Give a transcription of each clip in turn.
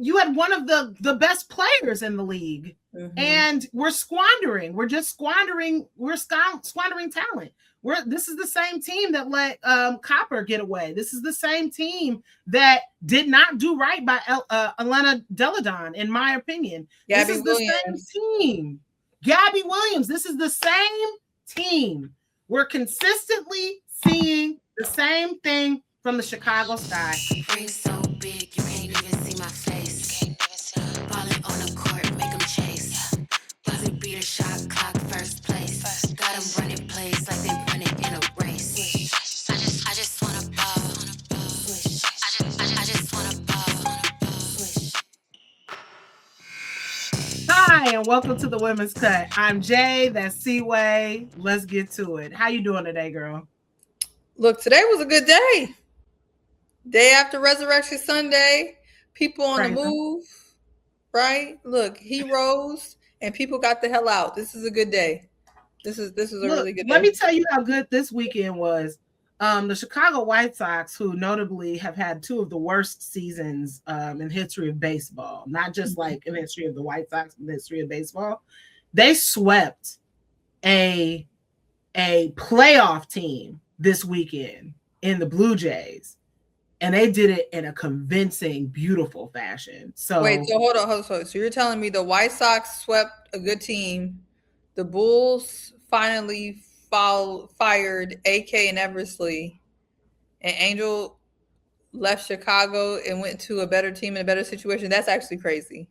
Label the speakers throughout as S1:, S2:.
S1: you had one of the best players in the league, and we're squandering. We're just squandering. We're squandering talent. This is the same team that let Copper get away. This is the same team that did not do right by Elena Deladon, in my opinion.
S2: Gabby
S1: this is
S2: Williams.
S1: The same team. Gabby Williams. This is the same team. We're consistently seeing the same thing from the Chicago Sky.
S3: Ring so big, you can't even see my face. Ballin' on the court, make them chase. Buzzy beat a shot clock, first place. Got them running plays like they run it in a race. I just wanna ball. Swish. I just wanna ball. Swish.
S1: Hi, and welcome to the Women's Cut. I'm Jay, that's C-Way. Let's get to it. How you doing today, girl?
S2: Look, today was a good day. Day after Resurrection Sunday, people on the move, right? Look, heroes and people got the hell out. This is a good day. This is a really good day.
S1: Let me tell you how good this weekend was. The Chicago White Sox, who notably have had two of the worst seasons in the history of baseball, not just like in the history of the White Sox, but in the history of baseball, they swept a playoff team this weekend in the Blue Jays. And they did it in a convincing, beautiful fashion. So
S2: wait, so hold on. So you're telling me the White Sox swept a good team, the Bulls finally fired AK and Eversley, and Angel left Chicago and went to a better team in a better situation? That's actually crazy.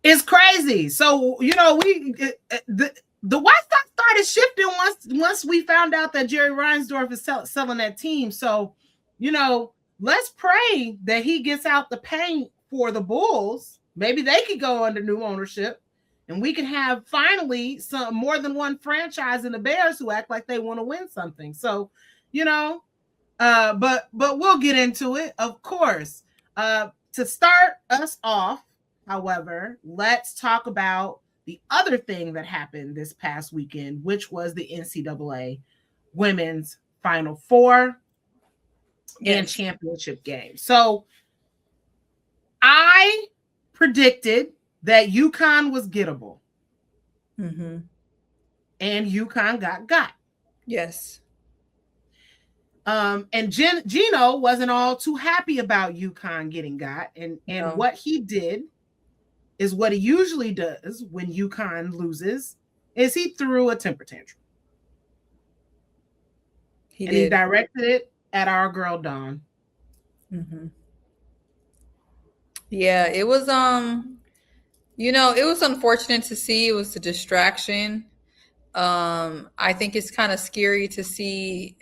S1: It's crazy. So the White Sox started shifting once we found out that Jerry Reinsdorf is selling that team. So let's pray that he gets out the paint for the Bulls. Maybe they could go under new ownership, and we can have finally some more than one franchise in the Bears who act like they want to win something. So, but we'll get into it, of course. To start us off, however, let's talk about the other thing that happened this past weekend, which was the NCAA Women's Final Four. And championship game. So I predicted that UConn was gettable. And UConn got.
S2: Yes.
S1: And Geno wasn't all too happy about UConn getting got. And what he did is what he usually does when UConn loses, is he threw a temper tantrum. He directed it at our girl Dawn.
S2: Yeah, it was it was unfortunate to see. It was a distraction. I think it's kind of scary to see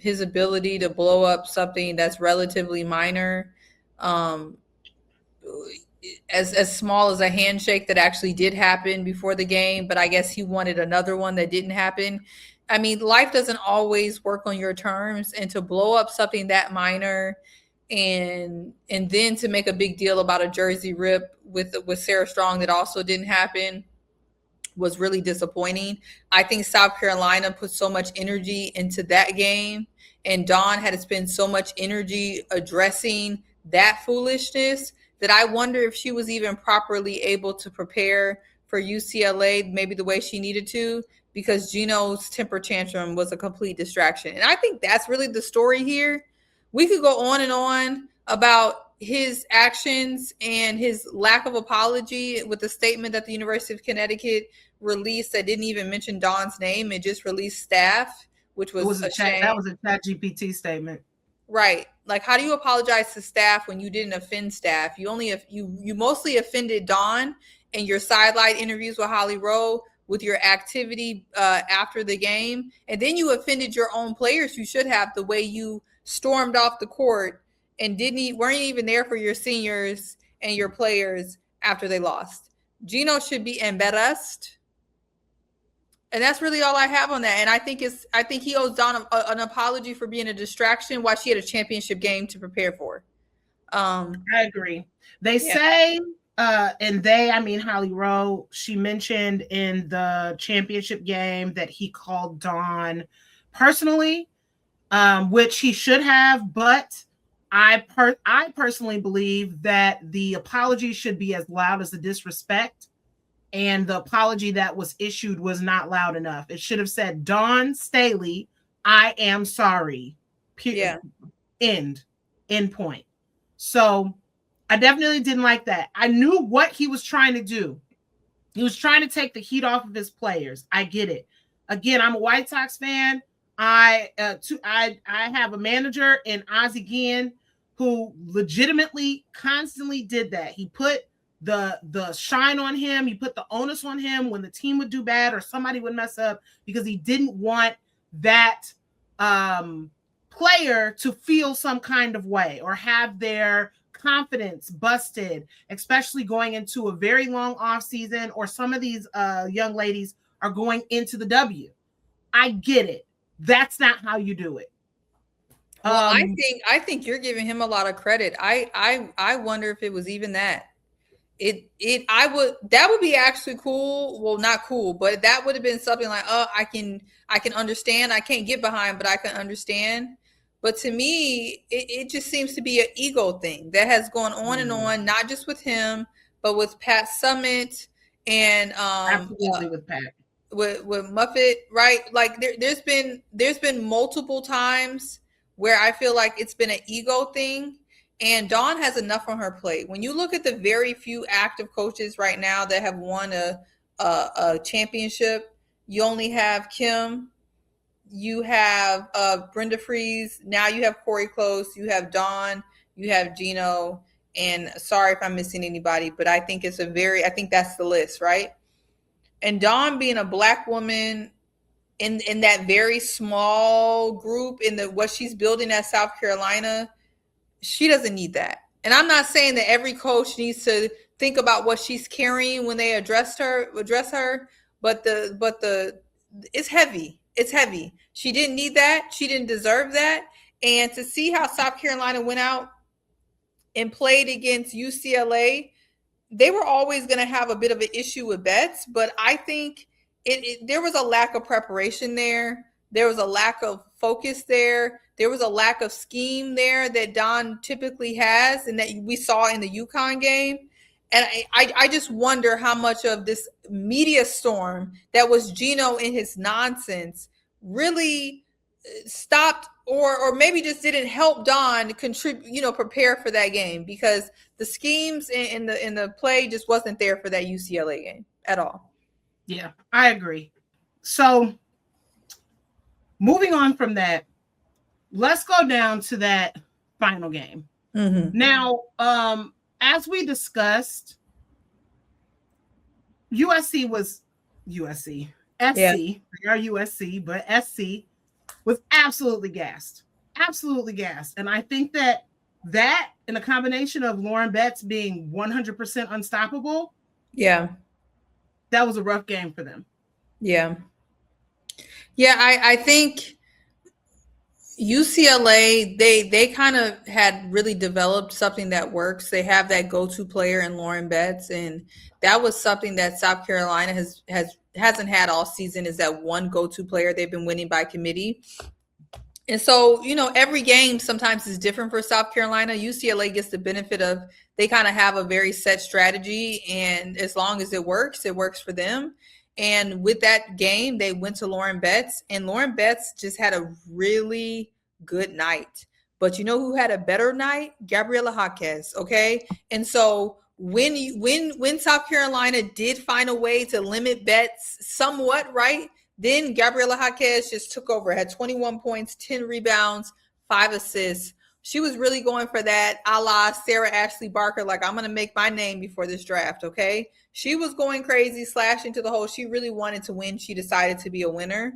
S2: his ability to blow up something that's relatively minor, as small as a handshake that actually did happen before the game, but I guess he wanted another one that didn't happen. I mean, life doesn't always work on your terms, and to blow up something that minor and then to make a big deal about a jersey rip with Sarah Strong that also didn't happen was really disappointing. I think South Carolina put so much energy into that game, and Dawn had to spend so much energy addressing that foolishness that I wonder if she was even properly able to prepare for UCLA maybe the way she needed to, because Geno's temper tantrum was a complete distraction. And I think that's really the story here. We could go on and on about his actions and his lack of apology with the statement that the University of Connecticut released that didn't even mention Dawn's name. It just released staff, which was a shame.
S1: That was a ChatGPT statement.
S2: Right. Like, how do you apologize to staff when you didn't offend staff? You mostly offended Dawn in your sidelight interviews with Holly Rowe, with your activity after the game, and then you offended your own players. You should have, the way you stormed off the court and weren't even there for your seniors and your players after they lost. Geno should be embarrassed, and that's really all I have on that. And I think he owes Dawn an apology for being a distraction while she had a championship game to prepare for.
S1: I agree. They say. I mean Holly Rowe, she mentioned in the championship game that he called Dawn personally, which he should have, but I personally believe that the apology should be as loud as the disrespect, and the apology that was issued was not loud enough. It should have said, Dawn Staley, I am sorry.
S2: Yeah.
S1: End point. So I definitely didn't like that. I knew what he was trying to do. He was trying to take the heat off of his players. I get it. Again, I'm a White Sox fan. I have a manager in Ozzie Guillen who legitimately constantly did that. He put the shine on him. He put the onus on him when the team would do bad or somebody would mess up, because he didn't want that player to feel some kind of way or have their confidence busted, especially going into a very long off season, or some of these young ladies are going into the W. I get it. That's not how you do it.
S2: Well, I think you're giving him a lot of credit. I wonder if it was even that. That would be actually cool. Well, not cool, but that would have been something like, oh, I can understand. I can't get behind, but I can understand. But to me, it just seems to be an ego thing that has gone on and on, not just with him, but with Pat Summitt and
S1: absolutely with Pat,
S2: with Muffet, right? Like there's been multiple times where I feel like it's been an ego thing. And Dawn has enough on her plate. When you look at the very few active coaches right now that have won a championship, you only have Kim, you have Brenda Freeze, now you have Corey Close, you have Dawn, you have Geno, and sorry if I'm missing anybody, but I think that's the list, right? And Dawn being a Black woman in that very small group in what she's building at South Carolina, she doesn't need that. And I'm not saying that every coach needs to think about what she's carrying when they address her, but it's heavy. It's heavy. She didn't need that. She didn't deserve that. And to see how South Carolina went out and played against UCLA, they were always going to have a bit of an issue with Betts, but I think there was a lack of preparation there. There was a lack of focus there. There was a lack of scheme there that Don typically has and that we saw in the UConn game. And I just wonder how much of this media storm that was Geno in his nonsense really stopped or maybe just didn't help Don contribute, prepare for that game, because the schemes in the play just wasn't there for that UCLA game at all.
S1: Yeah, I agree. So moving on from that, let's go down to that final game.
S2: Mm-hmm.
S1: Now, as we discussed, USC was USC. SC,
S2: yeah.
S1: They are USC, but SC was absolutely gassed. Absolutely gassed. And I think that in a combination of Lauren Betts being 100% unstoppable,
S2: yeah,
S1: that was a rough game for them.
S2: Yeah. Yeah, I think UCLA, they kind of had really developed something that works. They have that go-to player in Lauren Betts, and that was something that South Carolina hasn't had all season, is that one go-to player. They've been winning by committee. And so, every game sometimes is different for South Carolina. UCLA gets the benefit of, they kind of have a very set strategy, and as long as it works for them. And with that game, they went to Lauren Betts, and Lauren Betts just had a really good night. But you know who had a better night? Gabriela Jaquez, okay? And so when South Carolina did find a way to limit Betts somewhat, right? Then Gabriela Jaquez just took over, had 21 points, 10 rebounds, 5 assists. She was really going for that a la Sarah Ashley Barker, like, I'm going to make my name before this draft, okay? She was going crazy, slashing to the hole. She really wanted to win. She decided to be a winner.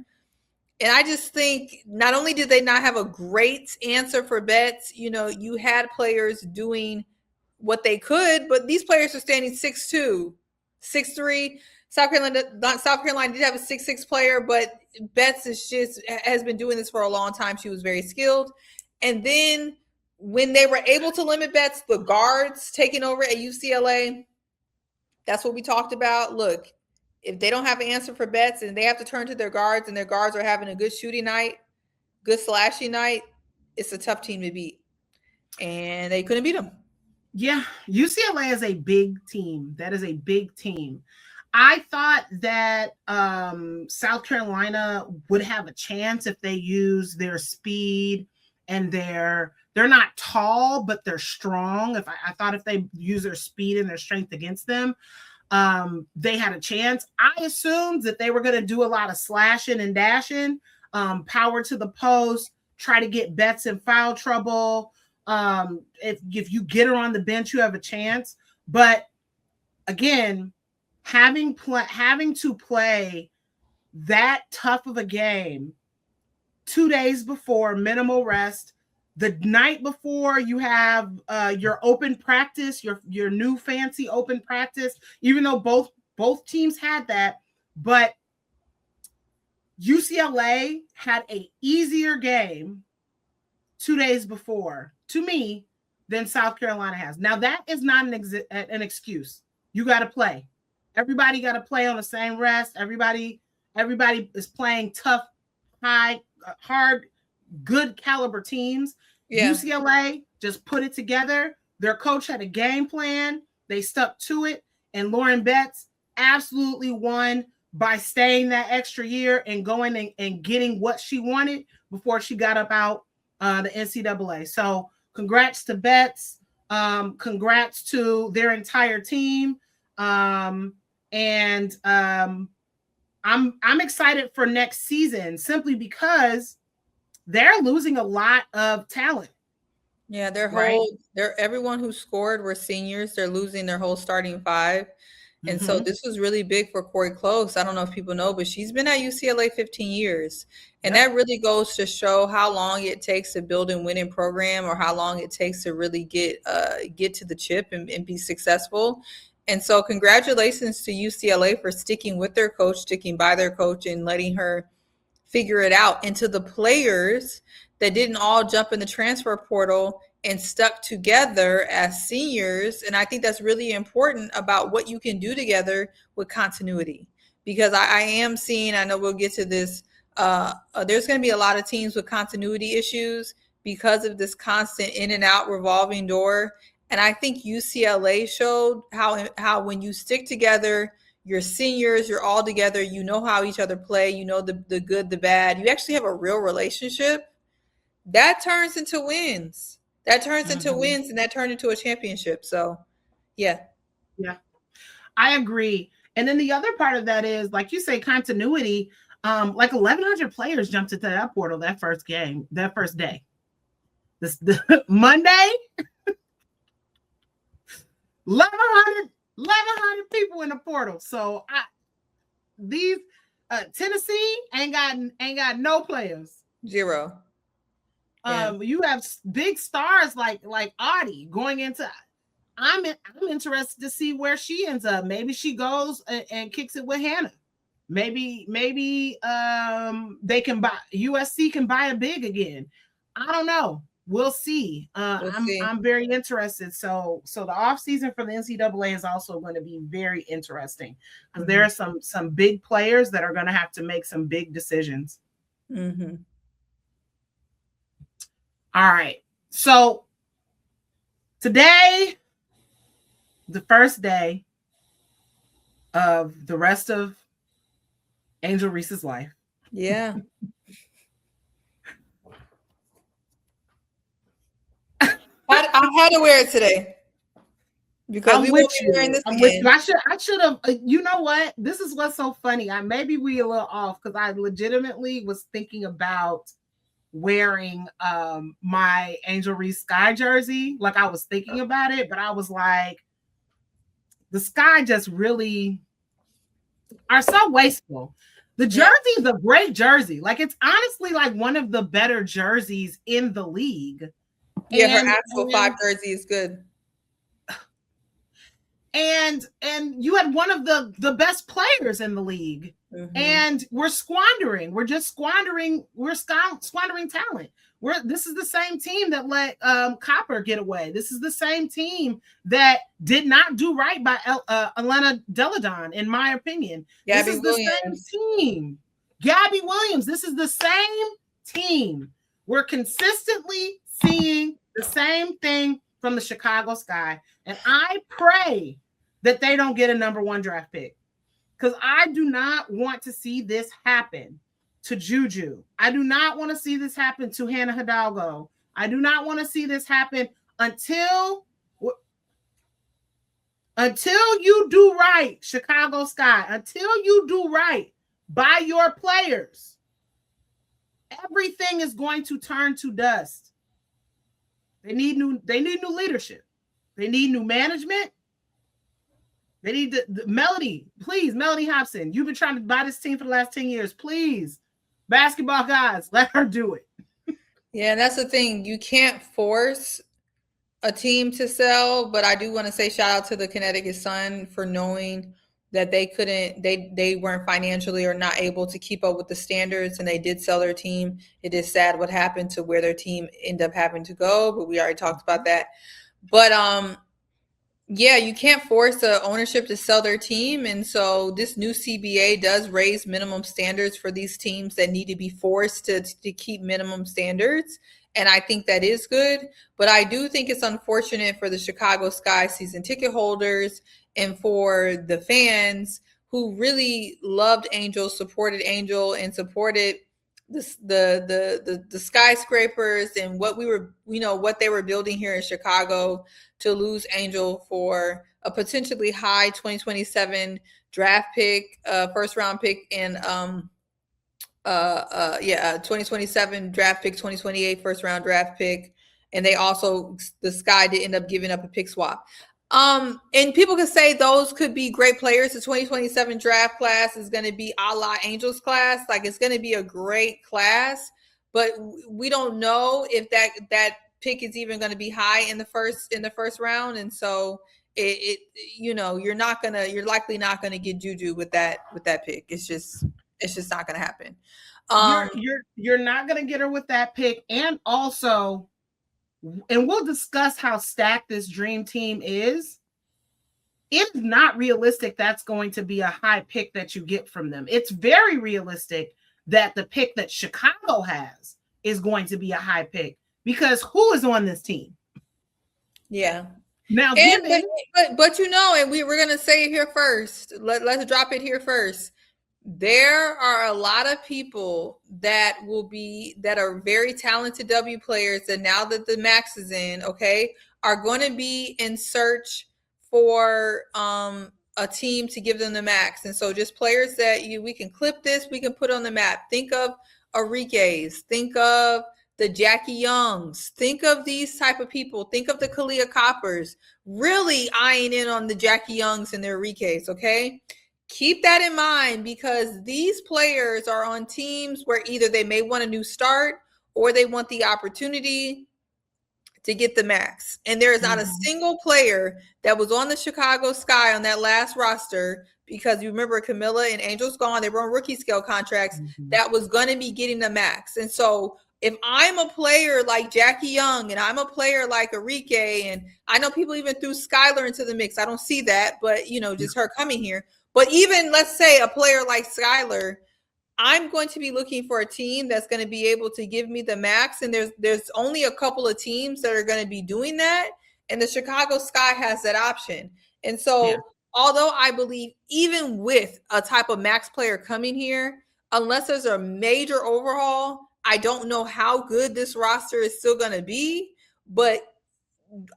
S2: And I just think not only did they not have a great answer for Betts, you had players doing what they could, but these players are standing 6'2", 6'3". South Carolina did have a 6'6" player, but Betts has been doing this for a long time. She was very skilled. And then when they were able to limit Betts, the guards taking over at UCLA, that's what we talked about. Look, if they don't have an answer for Betts and they have to turn to their guards, and their guards are having a good shooting night, good slashing night, it's a tough team to beat. and they couldn't beat them.
S1: Yeah, UCLA is a big team. That is a big team. I thought that South Carolina would have a chance if they use their speed and they're not tall, but they're strong. I thought if they use their speed and their strength against them, they had a chance. I assumed that they were going to do a lot of slashing and dashing, power to the post, try to get Betts in foul trouble. If you get her on the bench, you have a chance. But again, having to play that tough of a game 2 days before minimal rest, the night before you have your open practice, your new fancy open practice, even though both teams had that, but UCLA had an easier game 2 days before, to me, than South Carolina has. Now, that is not an excuse. You got to play. Everybody got to play on the same rest. Everybody is playing tough, high, hard, good caliber teams. Yeah. UCLA just put it together. Their coach had a game plan. They stuck to it. And Lauren Betts absolutely won by staying that extra year and going and getting what she wanted before she got up out the NCAA. So congrats to Betts. Congrats to their entire team. I'm excited for next season simply because they're losing a lot of talent.
S2: Yeah, everyone who scored were seniors. They're losing their whole starting five. And so this was really big for Corey Close. I don't know if people know, but she's been at UCLA 15 years. And that really goes to show how long it takes to build and win in program, or how long it takes to really get to the chip and be successful. And so congratulations to UCLA for sticking with their coach, sticking by their coach, and letting her figure it out. And to the players that didn't all jump in the transfer portal and stuck together as seniors. And I think that's really important about what you can do together with continuity, because I am seeing, I know we'll get to this, there's going to be a lot of teams with continuity issues because of this constant in and out revolving door. And I think UCLA showed how when you stick together, you're seniors, you're all together, you know how each other play, you know the good, the bad, you actually have a real relationship. That turns into wins. That turns into wins, and that turned into a championship. So, yeah.
S1: Yeah, I agree. And then the other part of that is, like you say, continuity. Like 1,100 players jumped into that portal that first day. Monday, 1,100 people in the portal. So these Tennessee ain't got no players.
S2: Zero.
S1: You have big stars like Audie going into. I'm interested to see where she ends up. Maybe she goes and kicks it with Hannah. Maybe they can buy USC can buy a big again. I don't know. We'll see. I'm very interested. So the off season for the NCAA is also going to be very interesting because there are some big players that are going to have to make some big decisions.
S2: Mm-hmm.
S1: All right. So today, the first day of the rest of Angel Reese's life.
S2: Yeah. I had to wear it today because we won't be wearing this again.
S1: I should have. You know what? This is what's so funny. Maybe we a little off because I legitimately was thinking about wearing my Angel Reese Sky jersey. Like I was thinking about it, but I was like, the Sky just really are so wasteful. The jersey is a great jersey. Like it's honestly like one of the better jerseys in the league.
S2: Yeah, her actual 5 jersey is good.
S1: And you had one of the best players in the league. Mm-hmm. And we're squandering. We're squandering talent. This is the same team that let Copper get away. This is the same team that did not do right by Elena Deladon, in my opinion. This is the same team. Gabby Williams. This is the same team. We're consistently seeing The same thing from the Chicago Sky. And I pray that they don't get a number 1 draft pick, because I do not want to see this happen to Juju. I do not want to see this happen to Hannah Hidalgo. I do not want to see this happen until you do right, Chicago Sky. Until you do right by your players, everything is going to turn to dust. They need new leadership. They need new management. They need the Melody. Please, Melody Hobson. You've been trying to buy this team for the last 10 years. Please, basketball guys, let her do it.
S2: Yeah, that's the thing. You can't force a team to sell, but I do want to say shout out to the Connecticut Sun for knowing that they weren't financially or not able to keep up with the standards, and they did sell their team. It is sad what happened to where their team ended up having to go, but we already talked about that. But yeah, you can't force the ownership to sell their team, and so this new CBA does raise minimum standards for these teams that need to be forced to keep minimum standards. And I think that is good, but I do think it's unfortunate for the Chicago Sky season ticket holders and for the fans who really loved Angel, supported Angel, and supported the skyscrapers and what what they were building here in Chicago, to lose Angel for a potentially high 2027 draft pick, first round pick, and 2027 draft pick, 2028 first round draft pick, and the Sky did end up giving up a pick swap. And people could say those could be great players. The 2027 draft class is going to be a la Angels class, like it's going to be a great class, but we don't know if that pick is even going to be high in the first round, and so you're likely not going to get Juju with that pick. It's just not going to happen.
S1: You're not going to get her with that pick. And also, and we'll discuss how stacked this dream team is. It's not realistic that's going to be a high pick that you get from them. It's very realistic that the pick that Chicago has is going to be a high pick, because who is on this team?
S2: Yeah.
S1: Now,
S2: and we're going to say it here first. Let's drop it here first. There are a lot of people that are very talented W players that, now that the max is in, are going to be in search for a team to give them the max. And so just players that we can clip this, we can put on the map. Think of Enrique's, think of the Jackie Youngs, think of these type of people, think of the Kalia Coppers, really eyeing in on the Jackie Youngs and the Enrique's, Keep that in mind, because these players are on teams where either they may want a new start or they want the opportunity to get the max. And there is not a single player that was on the Chicago Sky on that last roster, because you remember Camilla and Angel's gone, they were on rookie scale contracts, that was going to be getting the max. And so if I'm a player like Jackie Young and I'm a player like Enrique, and I know people even threw Skylar into the mix, I don't see that, but just her coming here. But even, let's say, a player like Skylar, I'm going to be looking for a team that's going to be able to give me the max. And there's only a couple of teams that are going to be doing that. And the Chicago Sky has that option. And so although I believe even with a type of max player coming here, unless there's a major overhaul, I don't know how good this roster is still going to be. But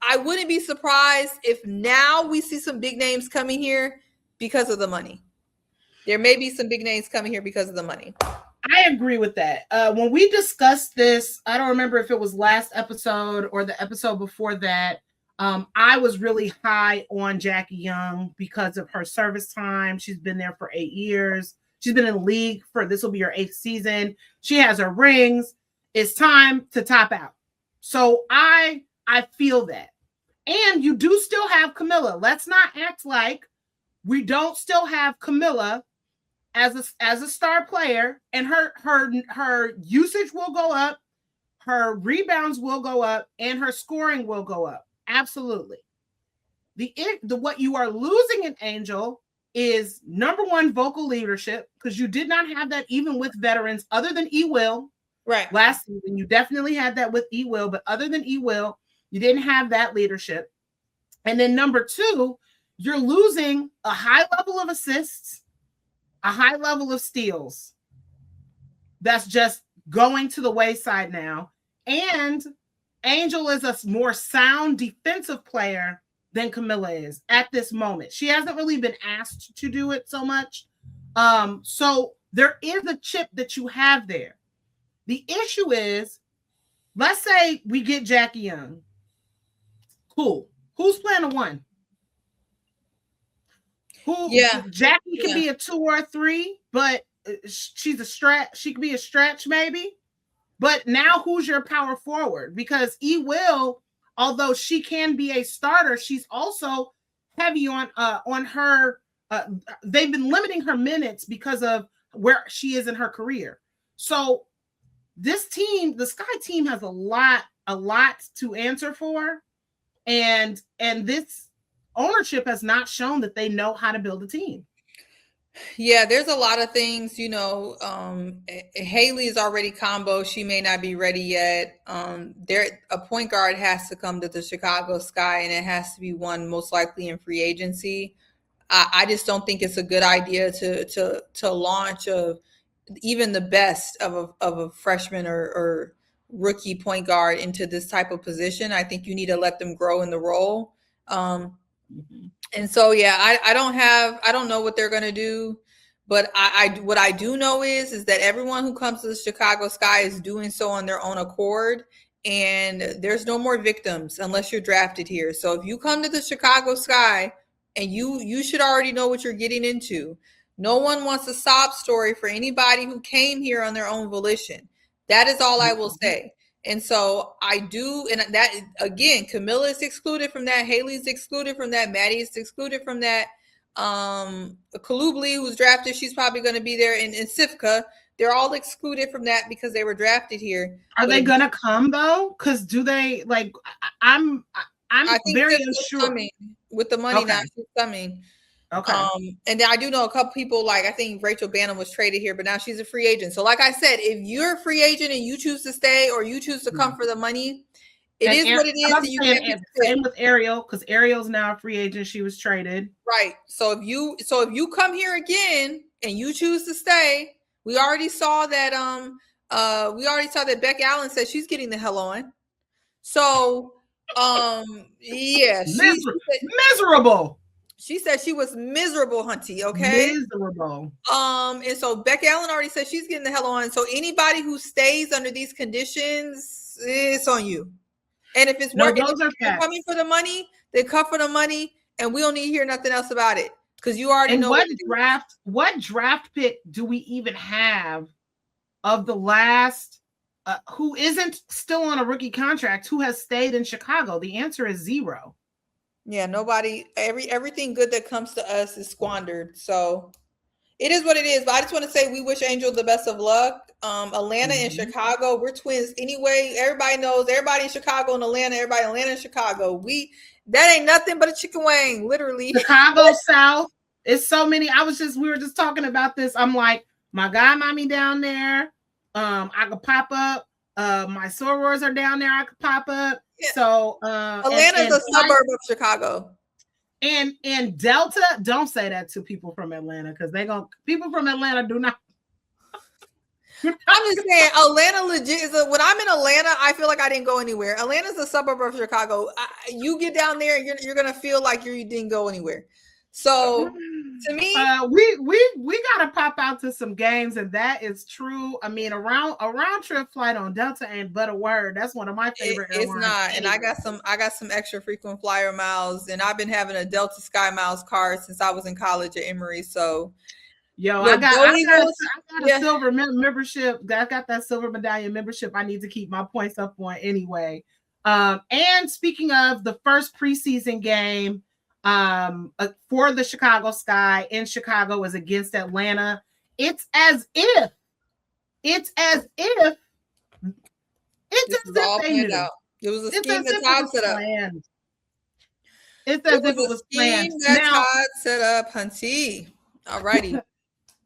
S2: I wouldn't be surprised if now we see some big names coming here because of the money. There may be some big names coming here because of the money.
S1: I agree with that. When we discussed this, I don't remember if it was last episode or the episode before that, I was really high on Jackie Young because of her service time. She's been there for 8 years. She's been in the league this will be her 8th season. She has her rings. It's time to top out. So I feel that. And you do still have Camilla. Let's not act like we don't still have Camilla as a star player, and her usage will go up, her rebounds will go up, and her scoring will go up. Absolutely. What you are losing in Angel is, number one, vocal leadership, because you did not have that even with veterans other than E. Will.
S2: Right.
S1: Last season, you definitely had that with E. Will, but other than E. Will, You didn't have that leadership. And then number two, you're losing a high level of assists, a high level of steals. That's just going to the wayside now. And Angel is a more sound defensive player than Camilla is at this moment. She hasn't really been asked to do it so much. So there is a chip that you have there. The issue is, let's say we get Jackie Young. Cool. Who's playing a one? Jackie can be a 2 or a 3, but she's a stretch. She could be a stretch maybe. But now who's your power forward? Because Will, although she can be a starter, she's also heavy on her. They've been limiting her minutes because of where she is in her career. So this team, the Sky team, has a lot to answer for, and this ownership has not shown that they know how to build a team.
S2: Yeah, there's a lot of things, Haley is already combo. She may not be ready yet. A point guard has to come to the Chicago Sky, and it has to be one most likely in free agency. I just don't think it's a good idea to launch even the best of a freshman or rookie point guard into this type of position. I think you need to let them grow in the role. And so, I don't know what they're going to do, but what I do know is that everyone who comes to the Chicago Sky is doing so on their own accord, and there's no more victims unless you're drafted here. So if you come to the Chicago Sky, and you should already know what you're getting into. No one wants a sob story for anybody who came here on their own volition. That is all I will say. And so I do, and that, again, Camilla is excluded from that. Haley's excluded from that. Maddie is excluded from that. Kalubli, who's drafted, she's probably going to be there. And Sifka, they're all excluded from that because they were drafted here.
S1: Are they going to come, though? Because do they, I'm very unsure.
S2: With the money now, she's coming.
S1: Okay.
S2: And then I do know a couple people, I think Rachel Banham was traded here, but now she's a free agent. So like I said, if you're a free agent and you choose to stay or you choose to come for the money, it is what it is.
S1: Same with Ariel, because Ariel's now a free agent. She was traded.
S2: Right. So if you come here again and you choose to stay, we already saw that Beck Allen said she's getting the hell on. So
S1: miserable.
S2: She said she was miserable, Hunty. Okay,
S1: miserable.
S2: And so Beck Allen already said she's getting the hell on. So anybody who stays under these conditions, it's on you. And if it's working, if you're coming for the money, they come for the money, and we don't need to hear nothing else about it because you already know
S1: what draft pick do we even have of the last? Who isn't still on a rookie contract, who has stayed in Chicago? The answer is 0.
S2: Yeah, nobody, everything good that comes to us is squandered. So it is what it is. But I just want to say we wish Angel the best of luck. Atlanta and Chicago, we're twins anyway. Everybody knows, everybody in Chicago and Atlanta, everybody in Atlanta and Chicago. That ain't nothing but a chicken wing, literally.
S1: Chicago South. It's so many. We were just talking about this. I'm like, my guy, mommy down there. I could pop up. My sorors are down there. I could pop up. Yeah. So
S2: Atlanta's a suburb of Chicago.
S1: And Delta, don't say that to people from Atlanta because people from Atlanta do not.
S2: I'm just saying, Atlanta legit when I'm in Atlanta, I feel like I didn't go anywhere. Atlanta's a suburb of Chicago. You get down there, and you're gonna feel like you didn't go anywhere. So to me,
S1: we gotta pop out to some games, and that is true. I mean, a round trip flight on Delta ain't but a word. That's one of my favorite airlines.
S2: It's not, and I got some extra frequent flyer miles, and I've been having a Delta Sky Miles card since I was in college at Emory. So,
S1: I got a silver membership. I got that silver medallion membership. I need to keep my points up on anyway. And speaking of the first preseason game. For the Chicago Sky in Chicago is against Atlanta. It's as if they knew.
S2: It was a scheme that Todd set up.
S1: It's as if it was planned.
S2: Todd set up, Hunty. All righty.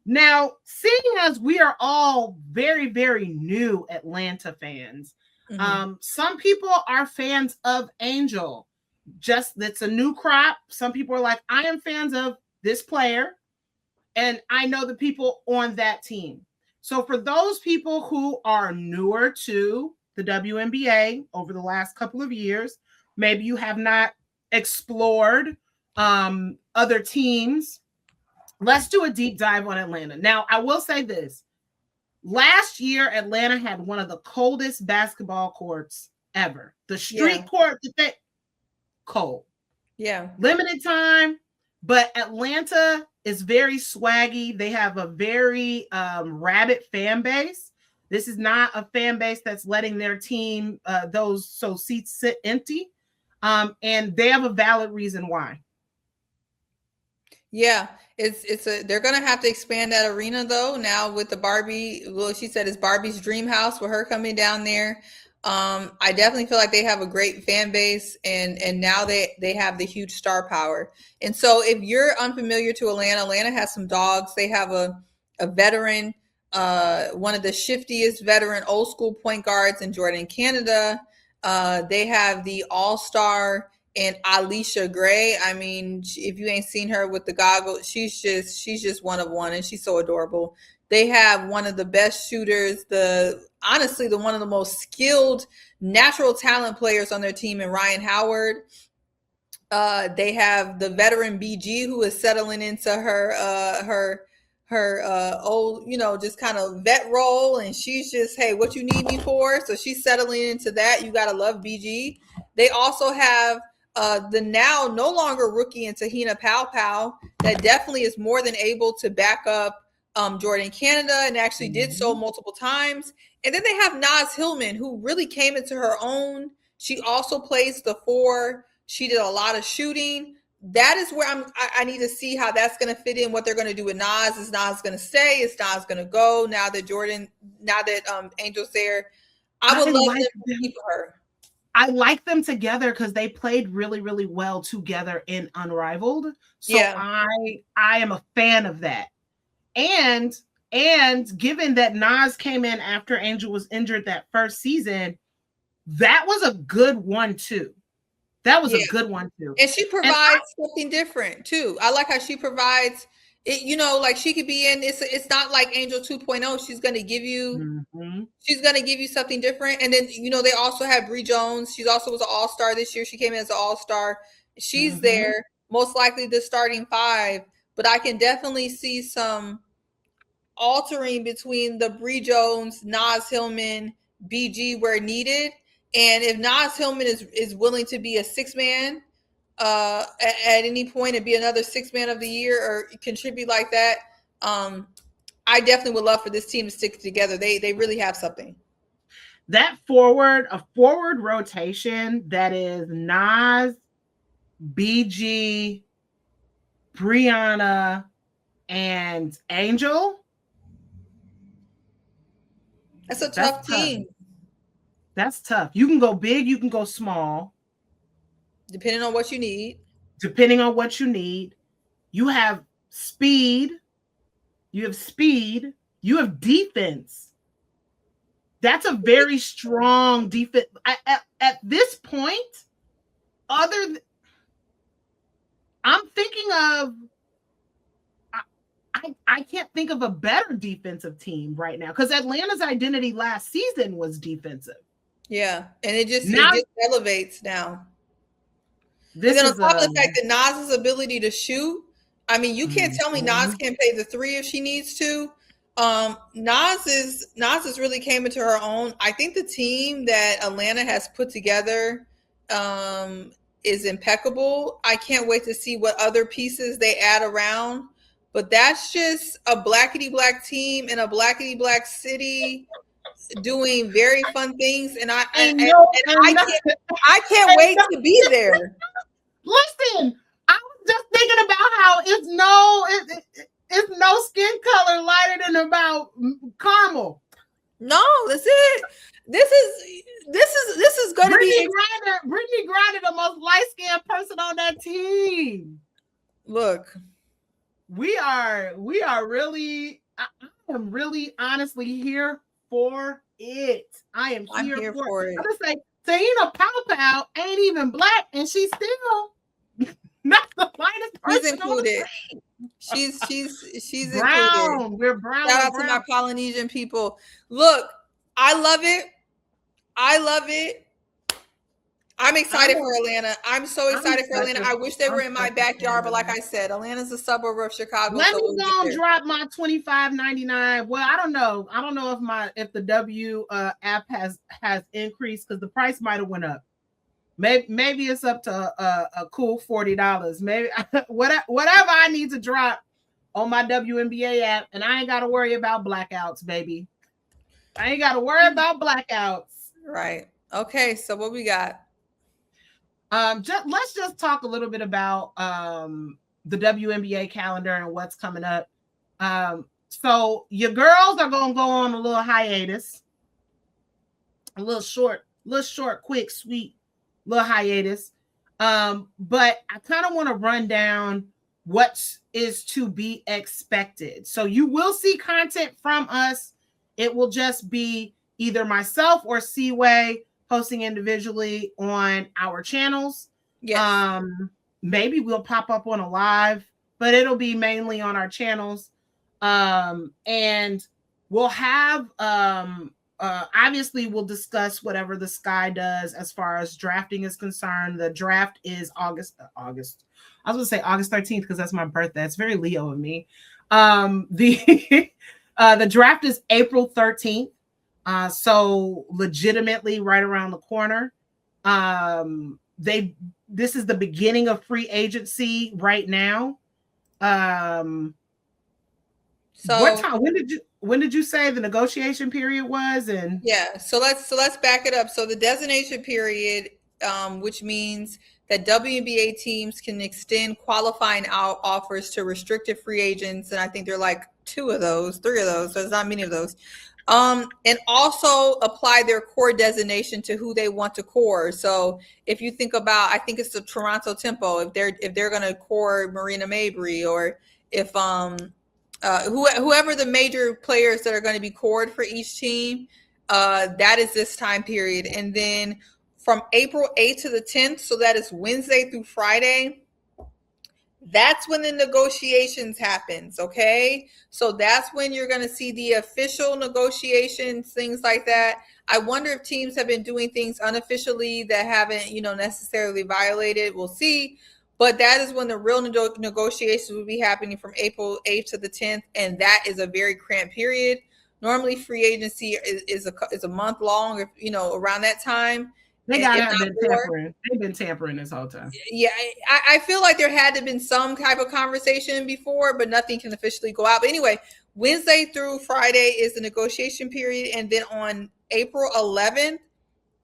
S1: Now, seeing as we are all very, very new Atlanta fans, Some people are fans of Angel. Just that's a new crop. Some people are like, I am fans of this player, and I know the people on that team. So for those people who are newer to the WNBA over the last couple of years, maybe you have not explored other teams. Let's do a deep dive on Atlanta. Now, I will say this. Last year, Atlanta had one of the coldest basketball courts ever. The street court that they cold.
S2: Yeah.
S1: Limited time, but Atlanta is very swaggy. They have a very rabid fan base. This is not a fan base that's letting their team seats sit empty. And they have a valid reason why.
S2: Yeah, they're gonna have to expand that arena though now with the Barbie. Well, she said it's Barbie's Dream House with her coming down there. I definitely feel like they have a great fan base, and now they have the huge star power. And so if you're unfamiliar to Atlanta has some dogs. They have a veteran, one of the shiftiest veteran old school point guards in Jordan, Canada. They have the all-star and Alicia Gray. I mean, if you ain't seen her with the goggles, she's just one of one, and she's so adorable. They have one of the best shooters, honestly, one of the most skilled natural talent players on their team in Ryan Howard. They have the veteran BG who is settling into her old, just kind of vet role, and she's just, hey, what you need me for? So she's settling into that. You gotta love BG. They also have the now no longer rookie in Tahina Pow that definitely is more than able to back up Jordan, Canada, and actually did so multiple times. And then they have Naz Hillman, who really came into her own. She also plays the 4. She did a lot of shooting. That is where I need to see how that's going to fit in, what they're going to do with Naz. Is Naz going to stay? Is Naz going to go now that Angel's there? I would love them to keep her.
S1: I like them together because they played really, really well together in Unrivaled. So I am a fan of that. And given that Naz came in after Angel was injured that first season, that was a good one too. That was a good one too.
S2: And she provides something different too. I like how she provides it, like she could be in, it's not like Angel 2.0. She's going to give you, something different. And then, they also have Bree Jones. She also was an all-star this year. She came in as an all-star. She's there, most likely the starting 5, but I can definitely see some altering between the Bree Jones, Naz Hillman, BG where needed. And if Naz Hillman is willing to be a 6-man at any point and be another 6-man of the year or contribute like that, I definitely would love for this team to stick together. They really have something.
S1: That forward rotation that is Naz, BG, Brianna, and Angel.
S2: That's a tough team.
S1: That's tough. You can go big, you can go small.
S2: Depending on what you need.
S1: You have speed. You have defense. That's a very strong defense. At this point, I'm thinking of, I can't think of a better defensive team right now because Atlanta's identity last season was defensive.
S2: Yeah, and it just elevates now.
S1: This
S2: and then
S1: is
S2: on top of the fact that Naz's ability to shoot, I mean, you can't tell me Naz can't play the 3 if she needs to. Naz has really came into her own. I think the team that Atlanta has put together is impeccable. I can't wait to see what other pieces they add around. But that's just a blackety black team in a blackety black city doing very fun things, and I can't wait to be there.
S1: Listen, I was just thinking about how it's no skin color lighter than about caramel.
S2: No, that's it. This is going to be
S1: Brittany Griner, the most light-skinned person on that team.
S2: Look,
S1: we are really. I am really honestly here for it. I am
S2: I'm
S1: here,
S2: here
S1: for
S2: for
S1: it.
S2: it.
S1: I'm just like, Taina Pow ain't even black, and she's still not the lightest
S2: She's
S1: person on the
S2: included.
S1: screen.
S2: She's included.
S1: Brown. We're brown.
S2: Shout
S1: We're
S2: out to my
S1: brown.
S2: Polynesian people. Look, I love it. I love it. I'm excited for Atlanta. I'm so excited for Atlanta. I wish they were in my backyard, but like I said, Atlanta's a suburb of Chicago.
S1: Let
S2: so
S1: me
S2: we'll
S1: go and drop my $25.99. Well, I don't know. I don't know if the W app has increased, because the price might have went up. Maybe it's up to a cool $40. Maybe whatever I need to drop on my WNBA app, and I ain't got to worry about blackouts, baby. I ain't got to worry about blackouts.
S2: Right. Okay. So what we got?
S1: Let's just talk a little bit about the WNBA calendar and what's coming up. So your girls are gonna go on a little hiatus, a little short, quick, sweet little hiatus. But I kind of want to run down what is to be expected. So you will see content from us. It will just be either myself or Seaway posting individually on our channels.
S2: Yes.
S1: Maybe we'll pop up on a live, but it'll be mainly on our channels. And we'll have obviously we'll discuss whatever the Sky does as far as drafting is concerned. The draft is August. I was gonna say August 13th because that's my birthday. It's very Leo of me. The draft is April 13th. So legitimately right around the corner. This is the beginning of free agency right now. So what time? When did you say the negotiation period was? And
S2: yeah, so let's back it up. So the designation period, which means that WNBA teams can extend qualifying offers to restricted free agents, and I think there are like 3 of those. So there's not many of those. And also apply their core designation to who they want to core. So if you think about, I think it's the Toronto Tempo, if they're going to core Marina Mabry, or if whoever the major players that are going to be cored for each team, that is this time period. And then from April 8th to the 10th, so that is Wednesday through Friday, that's when the negotiations happens, okay? So that's when you're going to see the official negotiations, things like that. I wonder if teams have been doing things unofficially that haven't, necessarily violated. We'll see. But that is when the real negotiations will be happening, from April 8th to the 10th, and that is a very cramped period. Normally, free agency is a month long, around that time.
S1: They got to have been tampering. They've been tampering this whole time.
S2: Yeah, I feel like there had to have been some type of conversation before, but nothing can officially go out. But anyway, Wednesday through Friday is the negotiation period. And then on April 11th,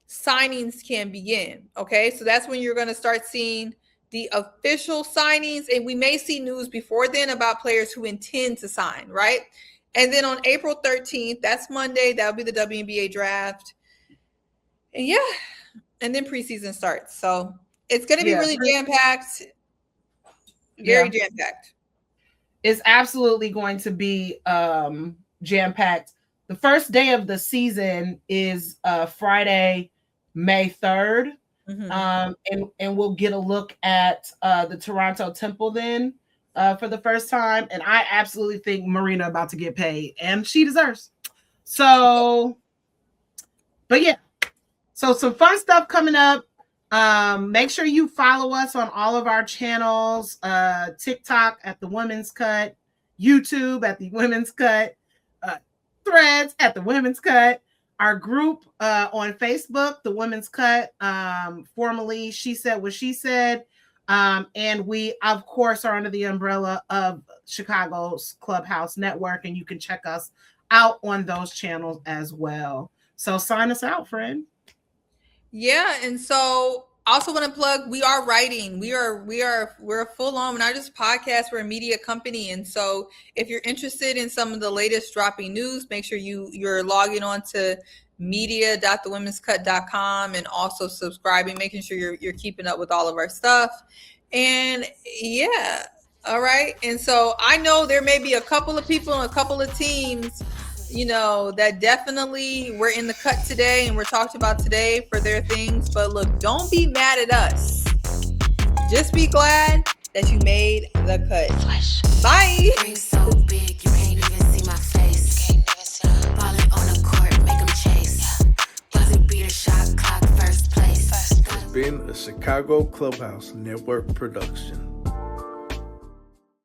S2: signings can begin. Okay, so that's when you're going to start seeing the official signings. And we may see news before then about players who intend to sign, right? And then on April 13th, that's Monday, that'll be the WNBA draft. And yeah. And then preseason starts. So it's going to be really jam-packed. Very jam-packed.
S1: It's absolutely going to be jam-packed. The first day of the season is Friday, May 3rd. Mm-hmm. And we'll get a look at the Toronto Temple then for the first time. And I absolutely think Marina about to get paid. And she deserves. So, but yeah. So some fun stuff coming up. Make sure you follow us on all of our channels. TikTok at The Women's Cut, YouTube at The Women's Cut, Threads at The Women's Cut, our group on Facebook, The Women's Cut, formerly She Said What She Said. And we, of course, are under the umbrella of Chicago's Clubhouse Network, and you can check us out on those channels as well. So sign us out, friend.
S2: Yeah, and so I also want to plug, we are writing. We're full on. We're not just podcast, we're a media company. And so if you're interested in some of the latest dropping news, make sure you're logging on to media.thewomenscut.com and also subscribing, making sure you're keeping up with all of our stuff. And yeah, all right. And so I know there may be a couple of people and a couple of teams, that definitely we're in the cut today and we're talked about today for their things. But look, don't be mad at us. Just be glad that you made the cut. Bye.
S3: Ring so big, you can't even see my face. Ballin' on the court, make them chase. Buzzer beater, shot clock, first place.
S4: It's been a Chicago Clubhouse Network production.